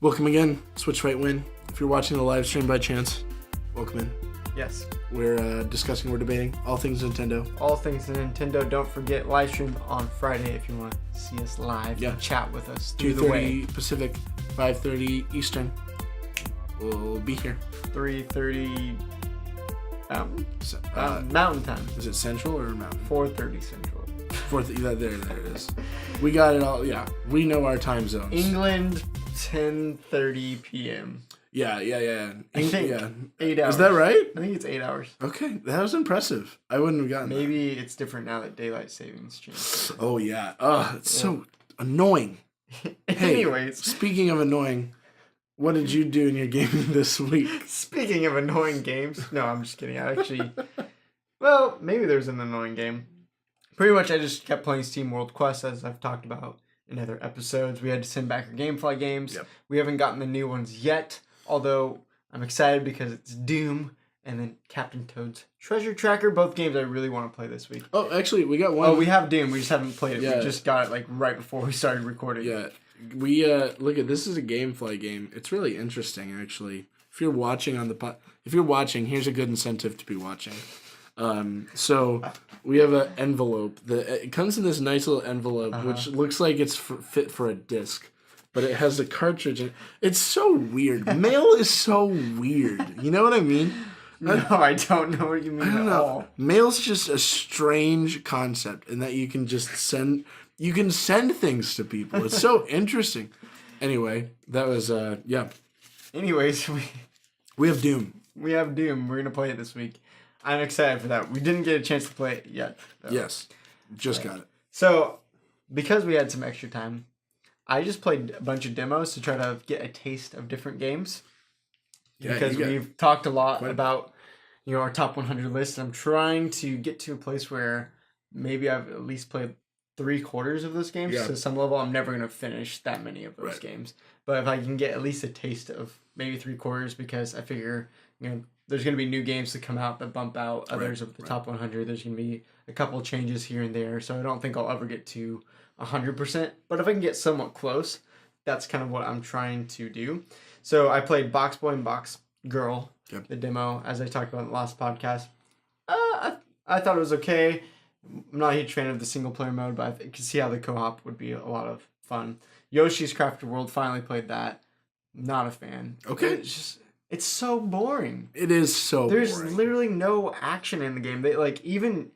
Welcome again, Switch Fight Win. If you're watching the live stream by chance, welcome in. Yes. We're debating all things Nintendo. All things Nintendo. Don't forget, live stream on Friday if you want to see us live and chat with us. 2:30 Pacific, 5:30 Eastern. We'll be here. 3:30 Mountain Time. Is it Central or Mountain? 4:30 Central. There it is. We got it all. Yeah, we know our time zones. England, 10:30 p.m. Yeah. I think 8 hours. Is that right? I think it's 8 hours. Okay, that was impressive. I wouldn't have gotten Maybe it's different now that daylight savings changed. Oh yeah. It's so annoying. Anyways, speaking of annoying, what did you do in your gaming this week? Speaking of annoying games, no, I'm just kidding. I actually, well, maybe there's an annoying game. Pretty much, I just kept playing Steam World Quest, as I've talked about in other episodes. We had to send back our GameFly games. Yep. We haven't gotten the new ones yet, although I'm excited because it's Doom and then Captain Toad's Treasure Tracker. Both games I really want to play this week. Oh, actually, we got one. Oh, we have Doom. We just haven't played it. Yeah. We just got it like right before we started recording. Yeah. We look at this is a GameFly game. It's really interesting, actually. If you're watching on the here's a good incentive to be watching. So we have an envelope. It comes in this nice little envelope, which looks like it's fit for a disc, but it has a cartridge. It's so weird. Mail is so weird. You know what I mean? No, I don't know what you mean at all. Mail's just a strange concept in that you can just send. You can send things to people. It's so interesting. Anyway, that was yeah. Anyways, we have Doom. We have Doom. We're gonna play it this week. I'm excited for that. We didn't get a chance to play it yet, though. Yes, just got it. So, because we had some extra time, I just played a bunch of demos to try to get a taste of different games. Yeah, because we've talked a lot about, our top 100 list. I'm trying to get to a place where maybe I've at least played 3/4 of those games. Yeah. So, some level, I'm never going to finish that many of those games. But if I can get at least a taste of maybe 3/4, because I figure, there's going to be new games that come out that bump out others of the top 100. There's going to be a couple changes here and there. So I don't think I'll ever get to 100%. But if I can get somewhat close, that's kind of what I'm trying to do. So I played Box Boy and Box Girl, the demo, as I talked about in the last podcast. I thought it was okay. I'm not a huge fan of the single player mode, but I can see how the co-op would be a lot of fun. Yoshi's Crafted World, finally played that. Not a fan. Okay. It's so boring. It is so boring. There's literally no action in the game. They even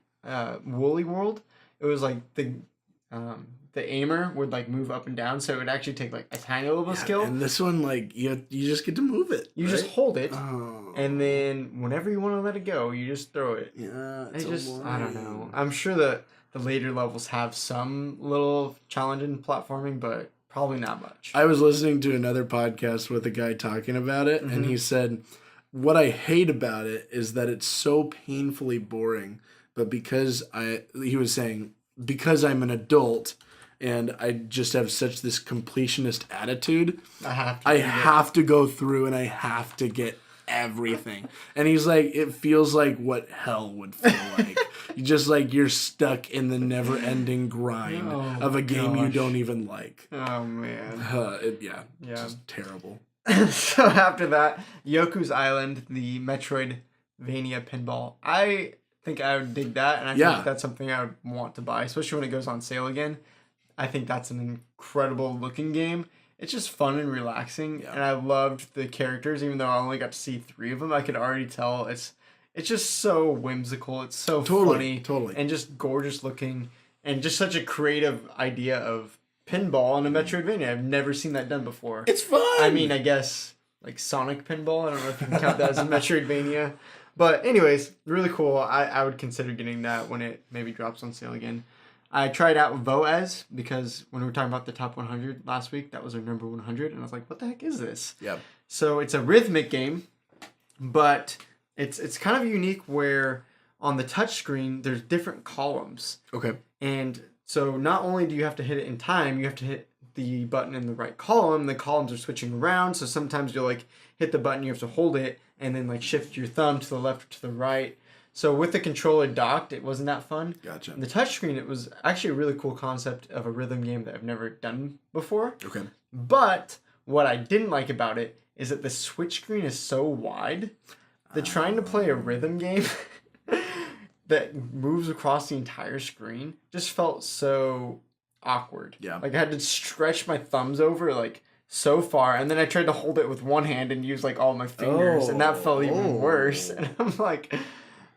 Woolly World, it was like the aimer would move up and down, so it would actually take a tiny little skill. And this one, you just get to move it. You just hold it, and then whenever you want to let it go, you just throw it. Yeah, I don't know. I'm sure that the later levels have some little challenge in platforming, but probably not much. I was listening to another podcast with a guy talking about it, and he said, what I hate about it is that it's so painfully boring, but because I'm an adult and I just have such this completionist attitude, I have to go through and I have to get everything. And he's like, it feels like what hell would feel like. You're stuck in the never-ending grind of a game you don't even like. Oh, man. Just terrible. So after that, Yoku's Island, the Metroidvania pinball. I think I would dig that, and I think that's something I would want to buy, especially when it goes on sale again. I think that's an incredible looking game. It's just fun and relaxing, and I loved the characters, even though I only got to see 3 of them. I could already tell it's just so whimsical. It's so funny, and just gorgeous looking, and just such a creative idea of pinball in a Metroidvania. I've never seen that done before. It's fun! I mean, I guess, Sonic pinball. I don't know if you can count that as a Metroidvania. But anyways, really cool. I would consider getting that when it maybe drops on sale again. I tried out Voez because when we were talking about the top 100 last week, that was our number 100. And I was like, what the heck is this? Yep. So it's a rhythmic game, but it's kind of unique where on the touch screen, there's different columns. Okay. And so not only do you have to hit it in time, you have to hit the button in the right column. The columns are switching around. So sometimes you'll hit the button, you have to hold it, and then shift your thumb to the left or to the right. So with the controller docked, it wasn't that fun. Gotcha. And the touchscreen, it was actually a really cool concept of a rhythm game that I've never done before. Okay. But What I didn't like about it is that the switch screen is so wide that trying to play a rhythm game that moves across the entire screen just felt so awkward. Yeah. Like I had to stretch my thumbs over like so far, and then I tried to hold it with one hand and use like all my fingers, and that felt even worse. And I'm like,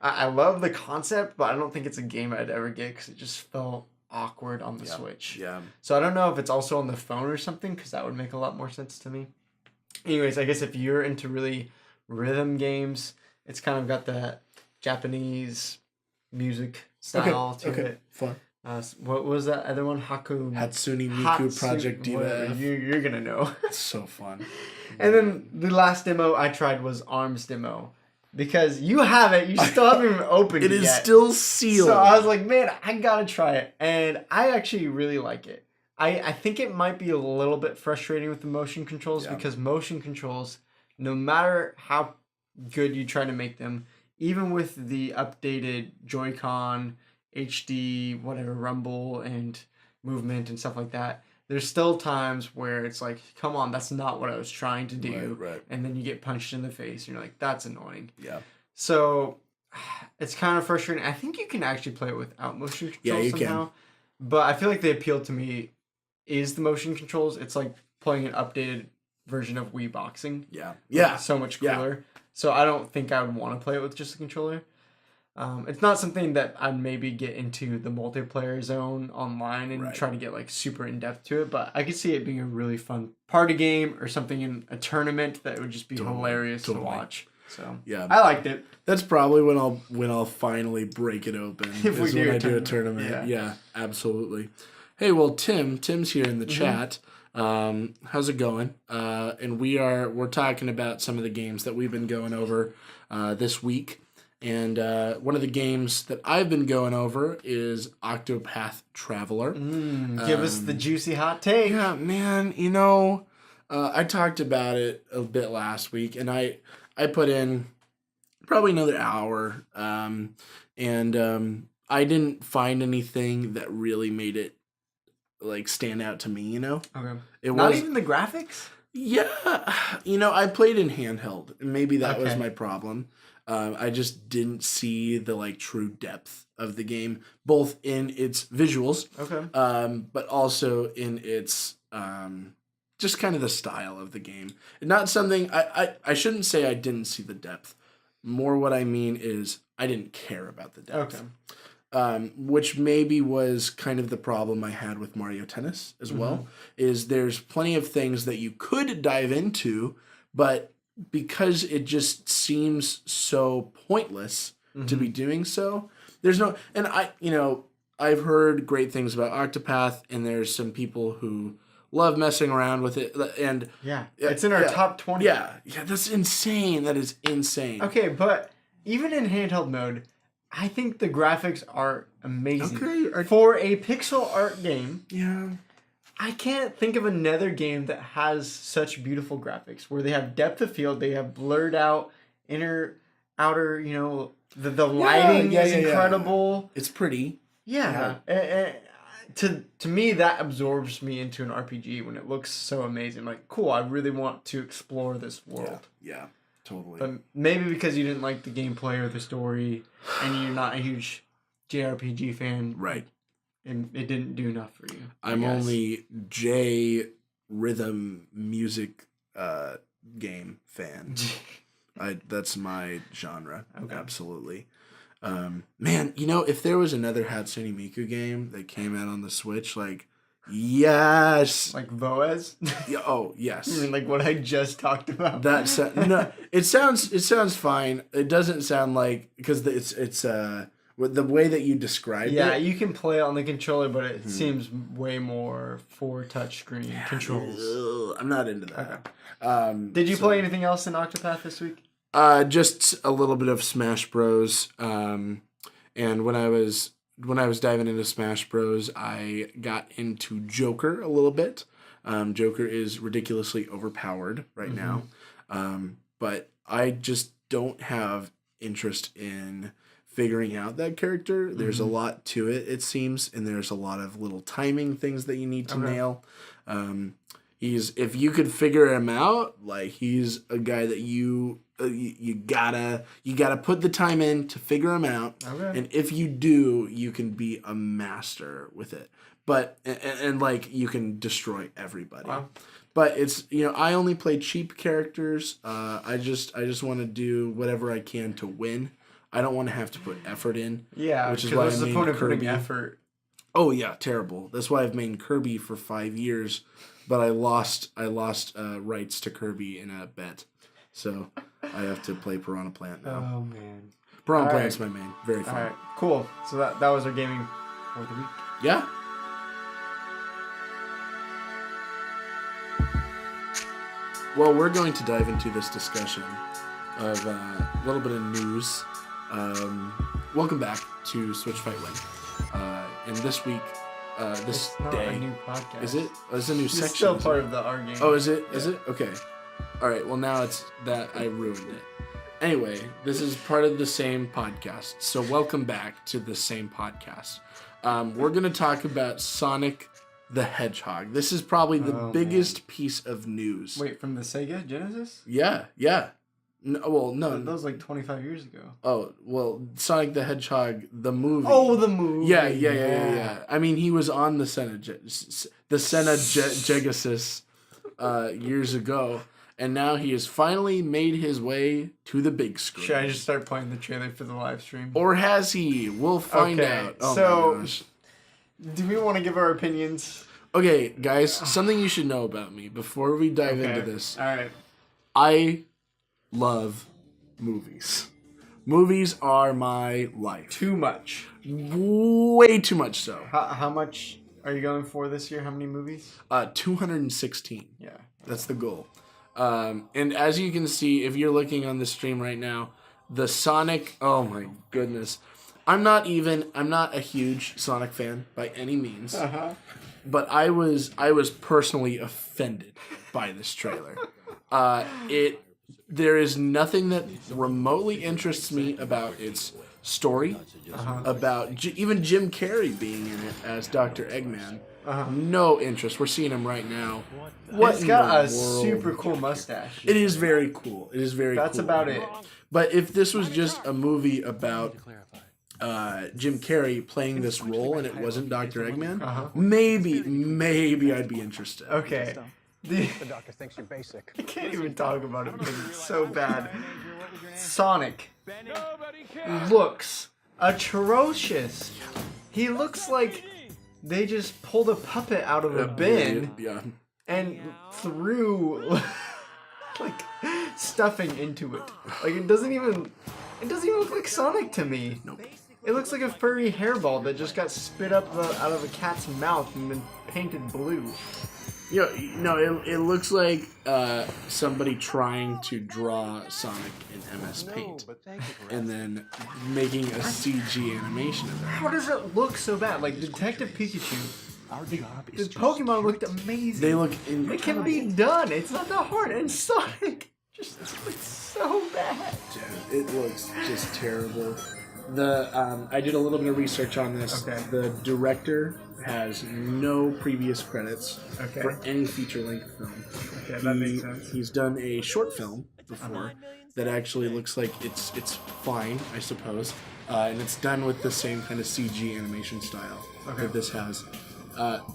I love the concept, but I don't think it's a game I'd ever get because it just felt awkward on the Switch. Yeah. So I don't know if it's also on the phone or something, because that would make a lot more sense to me. Anyways, I guess if you're into really rhythm games, it's kind of got that Japanese music style to it. Fun. What was that other one? Hatsune Miku Project Diva. You're gonna know. It's so fun. And then the last demo I tried was ARMS demo. Because you have it, you still haven't even opened it yet. It is still sealed. So I was like, man, I gotta try it. And I actually really like it. I think it might be a little bit frustrating with the motion controls, because motion controls, no matter how good you try to make them, even with the updated Joy-Con, HD, whatever, rumble and movement and stuff like that, there's still times where it's like, come on, that's not what I was trying to do. Right. And then you get punched in the face and you're like, that's annoying. Yeah. So it's kind of frustrating. I think you can actually play it without motion controls somehow. Can. But I feel like the appeal to me is the motion controls. It's like playing an updated version of Wii Boxing. Yeah. Like, so much cooler. Yeah. So I don't think I would want to play it with just a controller. It's not something that I'd maybe get into the multiplayer zone online and try to get like super in depth to it, but I could see it being a really fun party game or something in a tournament that would just be hilarious to watch. So yeah, I liked it. That's probably when I'll finally break it open. If we do when I do a tournament. Yeah, absolutely. Hey, well, Tim's here in the chat. How's it going? And we're talking about some of the games that we've been going over this week. And one of the games that I've been going over is Octopath Traveler. Give us the juicy hot take. Yeah, man. I talked about it a bit last week, and I put in probably another hour. And I didn't find anything that really made it like stand out to me. Okay. Not even the graphics. Yeah, I played in handheld. Maybe that was my problem. I just didn't see the like true depth of the game, both in its visuals, but also in its just kind of the style of the game. Not something I shouldn't say I didn't see the depth. More what I mean is I didn't care about the depth. Which maybe was kind of the problem I had with Mario Tennis as well. Is there's plenty of things that you could dive into, but because it just seems so pointless to be doing so, there's no. And I've heard great things about Octopath, and there's some people who love messing around with it, and it's in our top 20. Yeah, that's insane. That is insane. Okay, but even in handheld mode, I think the graphics are amazing. For a pixel art game, I can't think of another game that has such beautiful graphics, where they have depth of field, they have blurred out outer, the lighting is incredible. It's pretty. Yeah. To me, that absorbs me into an RPG when it looks so amazing. Like, cool, I really want to explore this world. Yeah, totally. But maybe because you didn't like the gameplay or the story, and you're not a huge JRPG fan. Right. And it didn't do enough for you. I'm only J rhythm music game fan. That's my genre. Okay. Absolutely. Man, if there was another Hatsune Miku game that came out on the Switch, like, yes. Like Voez? Oh, yes. You mean like what I just talked about? No, it sounds fine. It doesn't sound like, because it's the way that you describe it. Yeah, you can play it on the controller, but it seems way more for touchscreen controls. I'm not into that. Okay. Did you play anything else in Octopath this week? Just a little bit of Smash Bros. And when I was diving into Smash Bros, I got into Joker a little bit. Joker is ridiculously overpowered right now. But I just don't have interest in figuring out that character. There's a lot to it seems, and there's a lot of little timing things that you need to nail. if you could figure him out, like he's a guy that you gotta put the time in to figure him out. Okay. And if you do, you can be a master with it. But and like you can destroy everybody. Wow. But it's I only play cheap characters. I just want to do whatever I can to win. I don't want to have to put effort in. Yeah, which is why what's I the made point of Kirby. putting effort? Oh yeah, terrible. That's why I've made Kirby for 5 years, but I lost rights to Kirby in a bet, so I have to play Piranha Plant now. Oh man, Piranha Plant's my main. Very fun. All right, cool. So that was our gaming for the week. Yeah. Well, we're going to dive into this discussion of a little bit of news. Welcome back to Switch Fight Win. And this week, this it's not day, a new podcast. is it? Oh, it's a new section. It's still part of the our game. Oh, is it? Yeah. Is it? Okay. All right. Well, now it's that I ruined it. Anyway, this is part of the same podcast. So welcome back to the same podcast. We're going to talk about Sonic the Hedgehog. This is probably the biggest piece of news. Wait, from the Sega Genesis? Yeah. No. That was like 25 years ago. Oh, well, Sonic the Hedgehog, the movie. Oh, the movie. Yeah. I mean, he was on the Genesis years ago, and now he has finally made his way to the big screen. Should I just start playing the trailer for the live stream? Or has he? We'll find out. Oh, so, my gosh. Do we want to give our opinions? Okay, guys, something you should know about me before we dive into this. All right. I love movies. Movies are my life. Too much. Way too much so. How much are you going for this year? How many movies? 216. Yeah. That's the goal. And as you can see, if you're looking on the stream right now, the Sonic, oh my goodness. I'm not a huge Sonic fan by any means. Uh-huh. But I was personally offended by this trailer. There is nothing that remotely interests me about its story, about even Jim Carrey being in it as Dr. Eggman. No interest. We're seeing him right now. He's got a super cool mustache. It is very cool. That's cool. about it. But if this was just a movie about Jim Carrey playing this role and it wasn't Dr. Eggman, maybe I'd be interested. Okay. The doctor thinks you're basic. I can't even talk about it because it's so bad. Sonic looks atrocious. He looks like they just pulled a puppet out of a bin and threw like stuffing into it. Like it doesn't even look like Sonic to me. Nope. It looks like a furry hairball that just got spit up out of a cat's mouth and then painted blue. It looks like somebody trying to draw Sonic in MS Paint and then making a CG animation of it. How does it look so bad? Like Detective Pikachu, the Pokemon looked amazing. They look It can be done. It's not that hard. And Sonic just looks so bad. Dude, it looks just terrible. I did a little bit of research on this. Okay. The director has no previous credits for any feature-length film. Okay, that makes sense. He's done a short film before that actually looks like it's fine, I suppose, and it's done with the same kind of CG animation style that this has.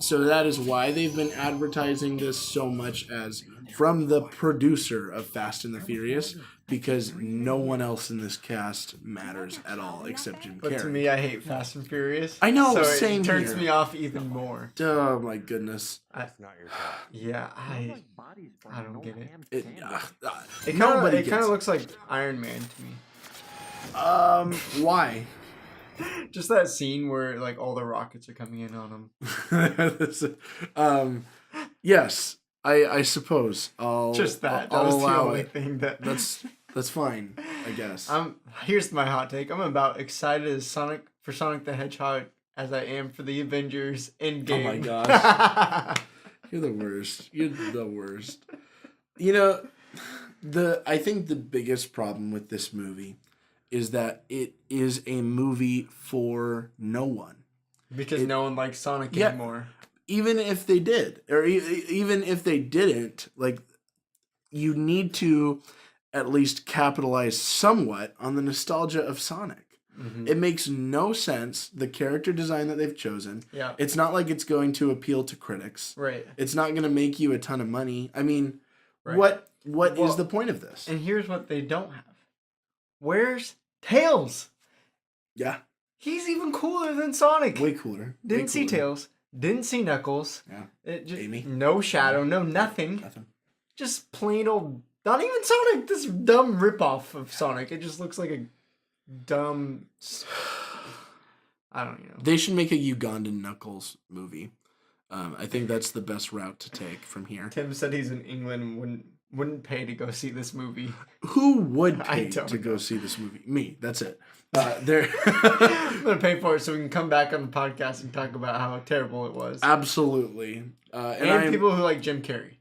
So that is why they've been advertising this so much as from the producer of Fast and the Furious, because no one else in this cast matters at all except Jim Carrey. But to me, I hate Fast and Furious. I know, so same it turns here. me off even more. Oh my goodness! Yeah, I don't get it. It kind of looks like Iron Man to me. Why? Just that scene where like all the rockets are coming in on him. Yes, I suppose. That was the only thing that's fine, I guess. Here's my hot take. I'm about excited as Sonic the Hedgehog as I am for the Avengers Endgame. Oh my gosh. You're the worst. I think the biggest problem with this movie is that it is a movie for no one. Because no one likes Sonic anymore. even if they did, or even if they didn't, like, you need to at least capitalize somewhat on the nostalgia of Sonic. Mm-hmm. It makes no sense, the character design that they've chosen. Yeah. It's not like it's going to appeal to critics. Right. It's not going to make you a ton of money. I mean, what is the point of this? And here's what they don't have. Where's Tails? Yeah. He's even cooler than Sonic. Way cooler. Didn't see Tails. Didn't see Knuckles. Yeah. Amy. No Shadow. No nothing. Just plain old... Not even Sonic. This dumb ripoff of Sonic. It just looks like a dumb... I don't know. They should make a Ugandan Knuckles movie. I think that's the best route to take from here. Tim said he's in England and wouldn't pay to go see this movie. Who would pay to go see this movie? Me. That's it. I'm gonna pay for it so we can come back on the podcast and talk about how terrible it was. Absolutely. And people who like Jim Carrey.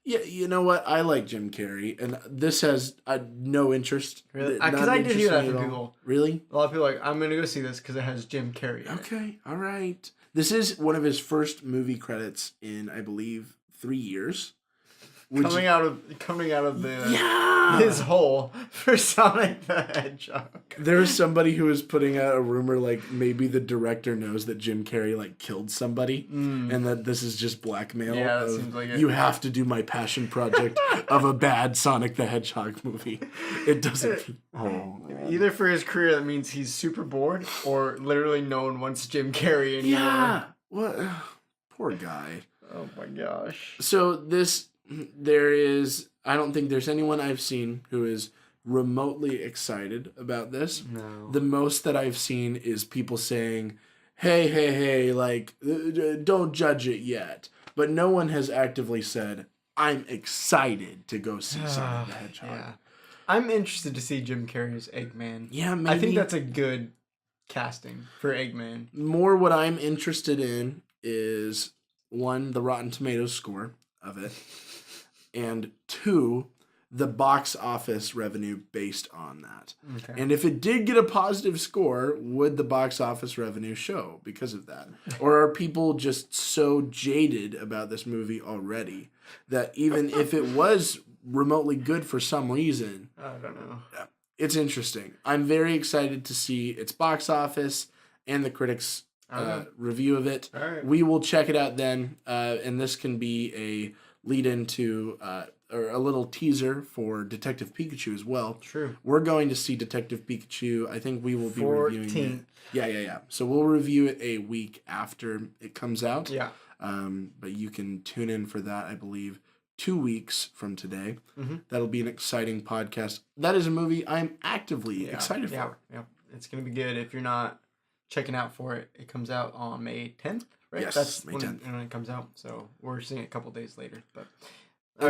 Yeah, you know what? I like Jim Carrey, and this has no interest. Really? Because I did hear that from people. Really? A lot of people are like, I'm gonna go see this because it has Jim Carrey. Okay, all right. This is one of his first movie credits in, I believe, 3 years. Coming out of his hole for Sonic the Hedgehog. There was somebody who was putting out a rumor like maybe the director knows that Jim Carrey like killed somebody and that this is just blackmail. Yeah, that seems like it. You have to do my passion project of a bad Sonic the Hedgehog movie. It doesn't. Either for his career that means he's super bored, or literally no one wants Jim Carrey anymore. Yeah. What? Poor guy. Oh my gosh. So I don't think there's anyone I've seen who is remotely excited about this. No. The most that I've seen is people saying, hey, like, don't judge it yet. But no one has actively said, I'm excited to go see Sonic the Hedgehog. Yeah. I'm interested to see Jim Carrey's Eggman. Yeah, maybe. I think that's a good casting for Eggman. More what I'm interested in is, 1, the Rotten Tomatoes score of it. And 2, the box office revenue based on that. Okay. And if it did get a positive score, would the box office revenue show because of that? Or are people just so jaded about this movie already that even if it was remotely good for some reason... I don't know. It's interesting. I'm very excited to see its box office and the critics' review of it. All right. We will check it out then, and this can be a lead into or a little teaser for Detective Pikachu as well. True. We're going to see Detective Pikachu. I think we will be reviewing it. Yeah. So we'll review it a week after it comes out. Yeah. But you can tune in for that, I believe, 2 weeks from today. Mm-hmm. That'll be an exciting podcast. That is a movie I'm actively excited for. Yeah. It's going to be good. If you're not checking out for it, it comes out on May 10th. Right? Yes, that's May 10th. When it comes out. So we're seeing it a couple days later. But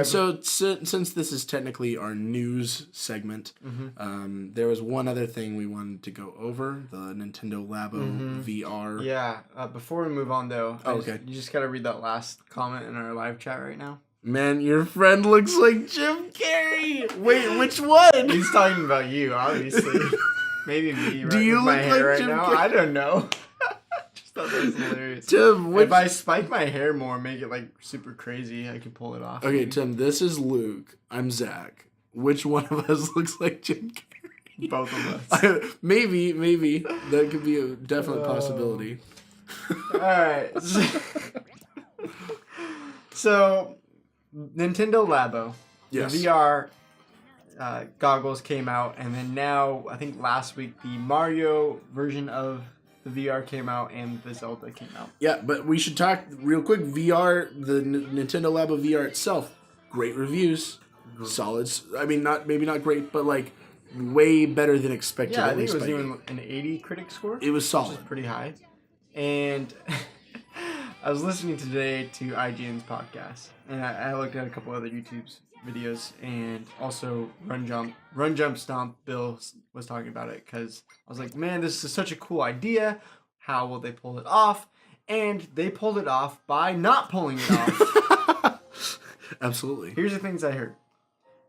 so since this is technically our news segment, there was one other thing we wanted to go over: the Nintendo Labo VR. Yeah. Before we move on, though, you just got to read that last comment in our live chat right now. Man, your friend looks like Jim Carrey. Wait, which one? He's talking about you, obviously. Maybe me. Right? Do you look like Jim Carrey? I don't know. Thought that was hilarious. Tim, if I spike my hair more, make it like super crazy, I can pull it off. Okay, Tim, this is Luke. I'm Zach. Which one of us looks like Jim Carrey? Both of us. Maybe that could be a definite possibility. All right. So, Nintendo Labo, the VR goggles came out, and then now I think last week the Mario version of the VR came out and the Zelda came out. Yeah, but we should talk real quick. VR, the Nintendo Labo VR itself, great reviews, solid. I mean, maybe not great, but like way better than expected. Yeah, I think it was even an 80 critic score. It was solid, which is pretty high. And I was listening today to IGN's podcast, and I looked at a couple other YouTube's videos, and also Run Jump Stomp. Bill was talking about it because I was like, man, this is such a cool idea. How will they pull it off? And they pulled it off by not pulling it off. Absolutely. Here's the things I heard.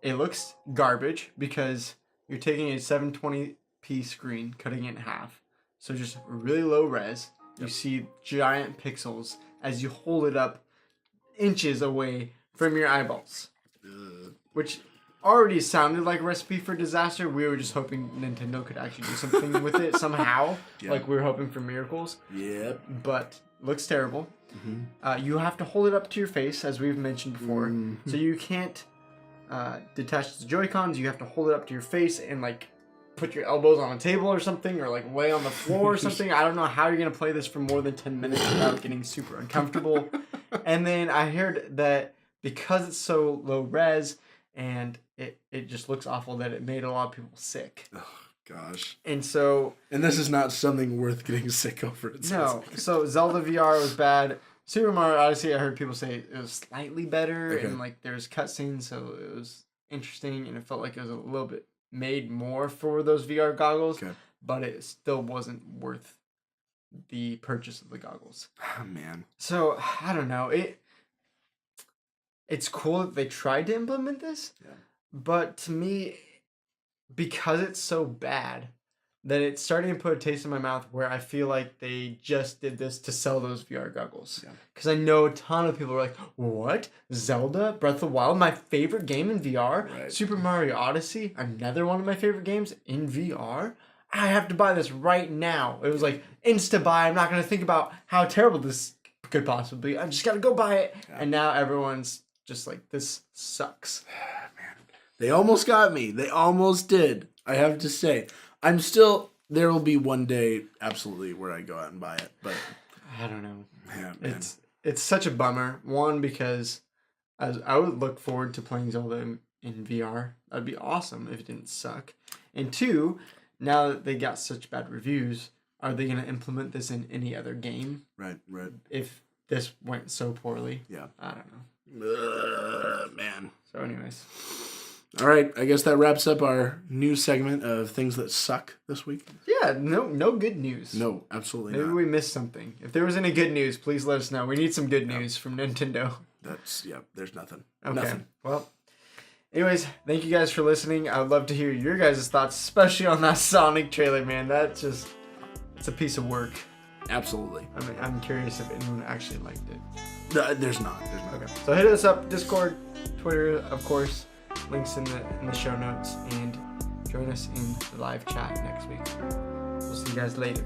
It looks garbage because you're taking a 720p screen, cutting it in half. So just really low res. You see giant pixels as you hold it up inches away from your eyeballs. Which already sounded like a recipe for disaster. We were just hoping Nintendo could actually do something with it somehow. Yeah. Like we were hoping for miracles. Yep. But looks terrible. Mm-hmm. You have to hold it up to your face, as we've mentioned before. Mm-hmm. So you can't detach the Joy-Cons. You have to hold it up to your face and like put your elbows on a table or something, or like lay on the floor or something. I don't know how you're gonna play this for more than 10 minutes without getting super uncomfortable. And then I heard that because it's so low res and it just looks awful, that it made a lot of people sick. Oh gosh. And this is not something worth getting sick over. No. So Zelda VR was bad. Super Mario Odyssey, I heard people say it was slightly better, and like there's cutscenes, so it was interesting, and it felt like it was a little bit made more for those VR goggles, but it still wasn't worth the purchase of the goggles. Oh man. So I don't know. It's cool that they tried to implement this, but to me, because it's so bad, that it's starting to put a taste in my mouth where I feel like they just did this to sell those VR goggles. Because I know a ton of people are like, what? Zelda? Breath of the Wild? My favorite game in VR? Right. Super Mario Odyssey? Another one of my favorite games in VR? I have to buy this right now. It was like, insta-buy. I'm not going to think about how terrible this could possibly be. I just got to go buy it. Yeah. And now everyone's just like, this sucks. Man, they almost got me. They almost did. I have to say. There will be one day, absolutely, where I go out and buy it, but I don't know. Yeah, man. It's such a bummer. One, because I would look forward to playing Zelda in VR. That'd be awesome if it didn't suck. And two, now that they got such bad reviews, are they going to implement this in any other game? Right. If this went so poorly. Yeah. I don't know. Man. So anyways. All right, I guess that wraps up our news segment of things that suck this week. Yeah, no good news. No, absolutely not. Maybe we missed something. If there was any good news, please let us know. We need some good news from Nintendo. There's nothing. Okay. Nothing. Well, anyways, thank you guys for listening. I would love to hear your guys' thoughts, especially on that Sonic trailer, man. It's a piece of work. Absolutely. I mean, I'm curious if anyone actually liked it. There's not. Okay. So hit us up, Discord, Twitter, of course. Links in the show notes, and join us in the live chat next week. We'll see you guys later.